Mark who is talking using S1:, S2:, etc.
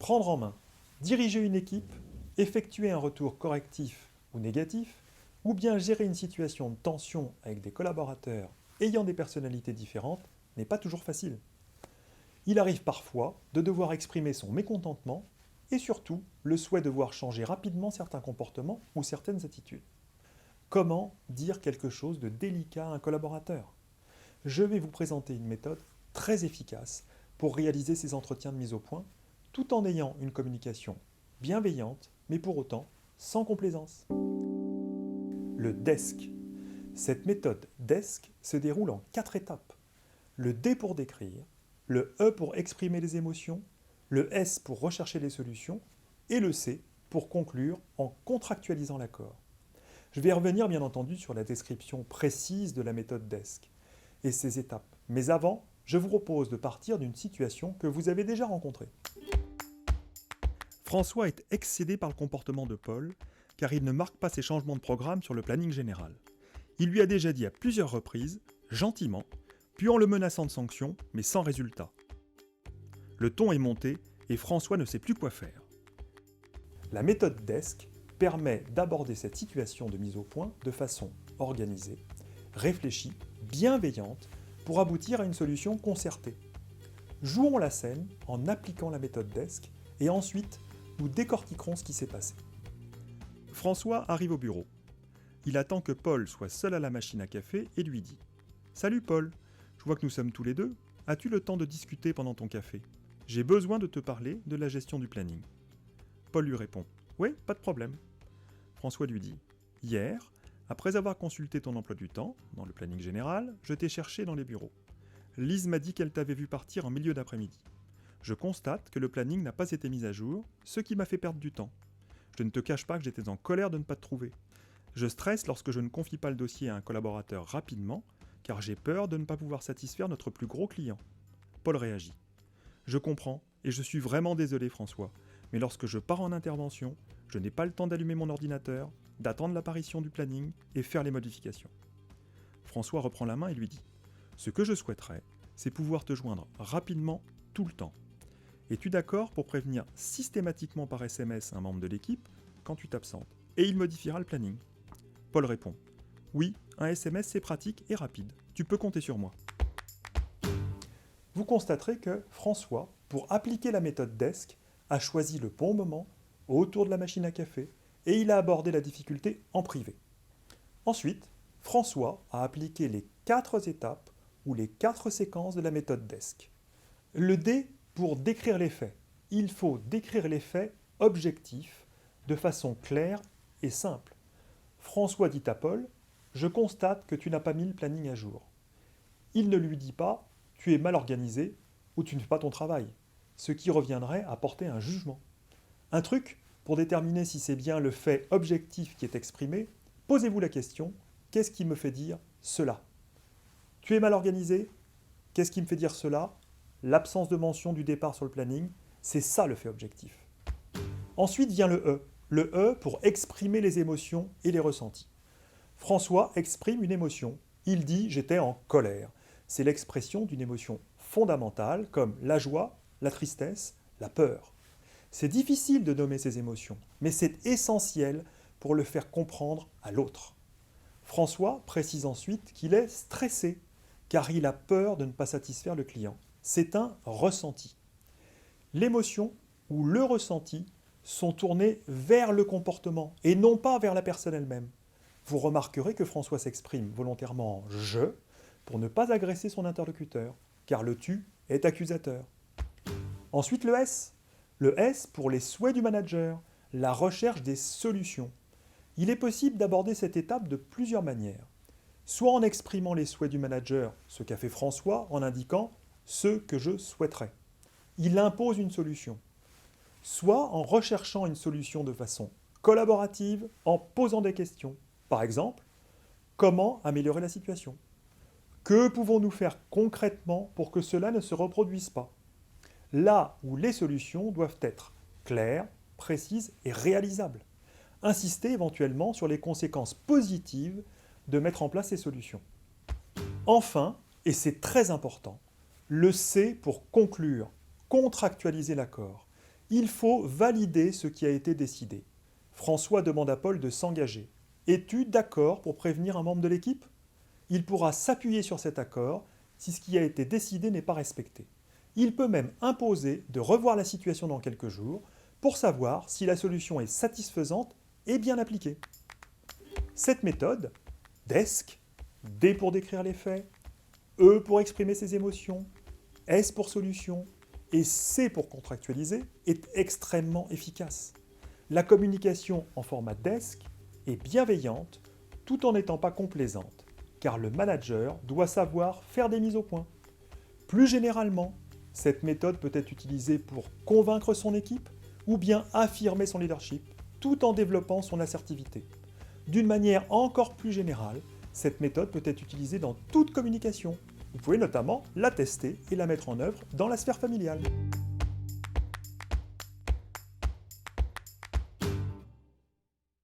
S1: Prendre en main, diriger une équipe, effectuer un retour correctif ou négatif, ou bien gérer une situation de tension avec des collaborateurs ayant des personnalités différentes n'est pas toujours facile. Il arrive parfois de devoir exprimer son mécontentement et surtout le souhait de voir changer rapidement certains comportements ou certaines attitudes. Comment dire quelque chose de délicat à un collaborateur? Je vais vous présenter une méthode très efficace pour réaliser ces entretiens de mise au point tout en ayant une communication bienveillante mais pour autant sans complaisance. Le DESC. Cette méthode DESC se déroule en 4 étapes. Le D pour décrire, le E pour exprimer les émotions, le S pour rechercher les solutions et le C pour conclure en contractualisant l'accord. Je vais revenir bien entendu sur la description précise de la méthode DESC et ses étapes. Mais avant, je vous propose de partir d'une situation que vous avez déjà rencontrée. François est excédé par le comportement de Paul car il ne marque pas ses changements de programme sur le planning général. Il lui a déjà dit à plusieurs reprises, gentiment, puis en le menaçant de sanctions, mais sans résultat. Le ton est monté et François ne sait plus quoi faire. La méthode DESC permet d'aborder cette situation de mise au point de façon organisée, réfléchie, bienveillante, pour aboutir à une solution concertée. Jouons la scène en appliquant la méthode DESC et ensuite nous décortiquerons ce qui s'est passé. François arrive au bureau. Il attend que Paul soit seul à la machine à café et lui dit « Salut Paul, je vois que nous sommes tous les deux. As-tu le temps de discuter pendant ton café? J'ai besoin de te parler de la gestion du planning. » Paul lui répond « Oui, pas de problème. » François lui dit « Hier, après avoir consulté ton emploi du temps, dans le planning général, je t'ai cherché dans les bureaux. Lise m'a dit qu'elle t'avait vu partir en milieu d'après-midi. Je constate que le planning n'a pas été mis à jour, ce qui m'a fait perdre du temps. Je ne te cache pas que j'étais en colère de ne pas te trouver. Je stresse lorsque je ne confie pas le dossier à un collaborateur rapidement, car j'ai peur de ne pas pouvoir satisfaire notre plus gros client. » Paul réagit. « Je comprends, et je suis vraiment désolé François, mais lorsque je pars en intervention, je n'ai pas le temps d'allumer mon ordinateur, d'attendre l'apparition du planning et faire les modifications. » François reprend la main et lui dit « Ce que je souhaiterais, c'est pouvoir te joindre rapidement tout le temps. Es-tu d'accord pour prévenir systématiquement par SMS un membre de l'équipe quand tu t'absentes, et il modifiera le planning ?» Paul répond « Oui, un SMS c'est pratique et rapide, tu peux compter sur moi. » Vous constaterez que François, pour appliquer la méthode DESC, a choisi le bon moment, autour de la machine à café, et il a abordé la difficulté en privé. Ensuite, François a appliqué les 4 étapes ou les 4 séquences de la méthode DESC. Le D pour décrire les faits. Il faut décrire les faits objectifs, de façon claire et simple. François dit à Paul « Je constate que tu n'as pas mis le planning à jour. » Il ne lui dit pas « Tu es mal organisé » ou « Tu ne fais pas ton travail », ce qui reviendrait à porter un jugement. Un truc, pour déterminer si c'est bien le fait objectif qui est exprimé, posez-vous la question « Qu'est-ce qui me fait dire cela ?» Tu es mal organisé? Qu'est-ce qui me fait dire cela? L'absence de mention du départ sur le planning, c'est ça le fait objectif. Ensuite vient le E. Le E pour exprimer les émotions et les ressentis. François exprime une émotion. Il dit « j'étais en colère ». C'est l'expression d'une émotion fondamentale comme la joie, la tristesse, la peur. C'est difficile de nommer ces émotions, mais c'est essentiel pour le faire comprendre à l'autre. François précise ensuite qu'il est stressé, car il a peur de ne pas satisfaire le client. C'est un ressenti. L'émotion ou le ressenti sont tournés vers le comportement et non pas vers la personne elle-même. Vous remarquerez que François s'exprime volontairement en « je » pour ne pas agresser son interlocuteur, car le « tu » est accusateur. Ensuite le S. Le S pour les souhaits du manager, la recherche des solutions. Il est possible d'aborder cette étape de plusieurs manières. Soit en exprimant les souhaits du manager, ce qu'a fait François en indiquant « ce que je souhaiterais ». Il impose une solution. Soit en recherchant une solution de façon collaborative, en posant des questions. Par exemple, comment améliorer la situation? Que pouvons-nous faire concrètement pour que cela ne se reproduise pas? Là où les solutions doivent être claires, précises et réalisables. Insister éventuellement sur les conséquences positives de mettre en place ces solutions. Enfin, et c'est très important, le C pour conclure, contractualiser l'accord. Il faut valider ce qui a été décidé. François demande à Paul de s'engager. Es-tu d'accord pour prévenir un membre de l'équipe? Il pourra s'appuyer sur cet accord si ce qui a été décidé n'est pas respecté. Il peut même imposer de revoir la situation dans quelques jours pour savoir si la solution est satisfaisante et bien appliquée. Cette méthode, DESC, D pour décrire les faits, E pour exprimer ses émotions, S pour solution et C pour contractualiser, est extrêmement efficace. La communication en format DESC est bienveillante tout en n'étant pas complaisante, car le manager doit savoir faire des mises au point. Plus généralement, cette méthode peut être utilisée pour convaincre son équipe ou bien affirmer son leadership, tout en développant son assertivité. D'une manière encore plus générale, cette méthode peut être utilisée dans toute communication. Vous pouvez notamment la tester et la mettre en œuvre dans la sphère familiale.